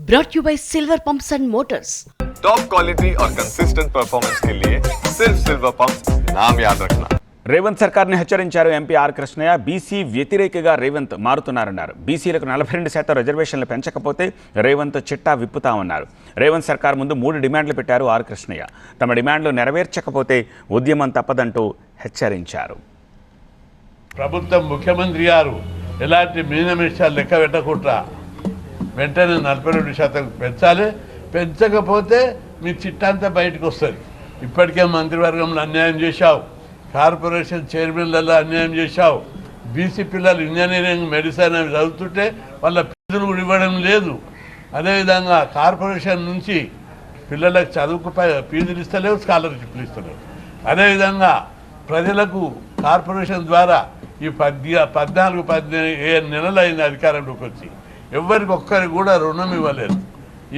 brought you by Silver Pumps and Motors. Top quality और consistent performance के लिए सिर्फ सिल्वर पंप्स नाम याद रखना। రేవంత్ సర్కార్ని హెచ్చరించారు ఎంపీ ఆర్ కృష్ణయ్య. బీసీ వ్యతిరేకగా రేవంత్ మారుతున్నారన్నారు. బీసీలకు 42% రిజర్వేషన్లు పెంచకపోతే రేవంత్ చిట్టా విప్పుతామన్నారు. రేవంత్ సర్కార్ ముందు 3 డిమాండ్లు పెట్టారు ఆర్ కృష్ణయ్య. తమ డిమాండ్లు నెరవేర్చకపోతే ఉద్యమం తప్పదంటూ హెచ్చరించారు. ప్రభుత్వం ముఖ్యమంత్రి గారు ఎలాంటి మీనమిషాలు లెక్క పెట్టకుండా వెంటనే 42% పెంచాలి. పెంచకపోతే మీ చిట్టంతా బయటకు వస్తుంది. ఇప్పటికే మంత్రివర్గంలో అన్యాయం చేశావు, కార్పొరేషన్ చైర్మన్లలో అన్యాయం చేశావు. బీసీ పిల్లలు ఇంజనీరింగ్ మెడిసిన్ అవి చదువుతుంటే వాళ్ళ ఫీజులు కూడా ఇవ్వడం లేదు. అదేవిధంగా కార్పొరేషన్ నుంచి పిల్లలకు చదువుకు ఫీజులు ఇస్తలేవు, స్కాలర్షిప్లు ఇస్తలేవు. అదేవిధంగా ప్రజలకు కార్పొరేషన్ ద్వారా ఈ 14-15 నెలలు అయింది అధికారంలోకి వచ్చి, ఎవరికి ఒక్కరికి కూడా రుణం ఇవ్వలేదు.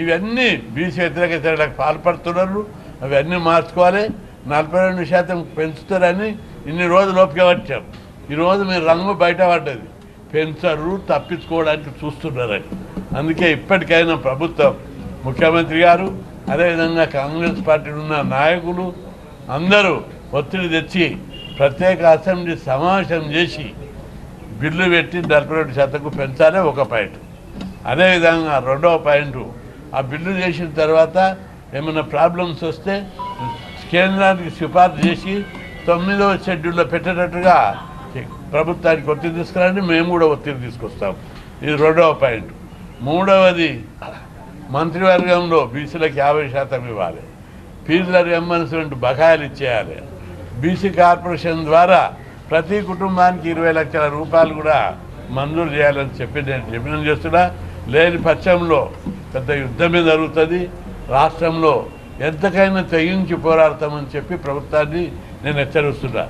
ఇవన్నీ బీసీ వ్యతిరేక చర్యలకు పాల్పడుతున్నారు. అవన్నీ మార్చుకోవాలి. 42% పెంచుతారని ఇన్ని రోజులు ఓపిక పట్టాం. ఈరోజు మీరు రంగు బయటపడ్డది, పెంచరు, తప్పించుకోవడానికి చూస్తున్నారని. అందుకే ఇప్పటికైనా ప్రభుత్వం, ముఖ్యమంత్రి గారు, అదేవిధంగా కాంగ్రెస్ పార్టీ ఉన్న నాయకులు అందరూ ఒత్తిడి తెచ్చి ప్రత్యేక అసెంబ్లీ సమావేశం చేసి బిల్లు పెట్టి 42% పెంచాలి ఒక పాయింట్. అదేవిధంగా రెండవ పాయింట్, ఆ బిల్లు చేసిన తర్వాత ఏమైనా ప్రాబ్లమ్స్ వస్తే కేంద్రానికి సిఫార్సు చేసి 9వ షెడ్యూల్లో పెట్టేటట్టుగా ప్రభుత్వానికి ఒత్తిడి తీసుకురండి. మేము కూడా ఒత్తిడి తీసుకొస్తాం. ఇది రెండవ పాయింట్. మూడవది, మంత్రివర్గంలో బీసీలకు 50% ఇవ్వాలి. ఫీజుల రియంబర్స్మెంట్ బకాయిలు ఇచ్చేయాలి. బీసీ కార్పొరేషన్ ద్వారా ప్రతి కుటుంబానికి 20 లక్షల రూపాయలు కూడా మంజూరు చేయాలని చెప్పి నేను డిమాండ్ చేస్తున్నా. లేని పక్షంలో పెద్ద యుద్ధమే జరుగుతుంది. రాష్ట్రంలో ఎంతకైనా తెగించి పోరాడతామని చెప్పి ప్రభుత్వాన్ని నేను హెచ్చరిస్తున్నా.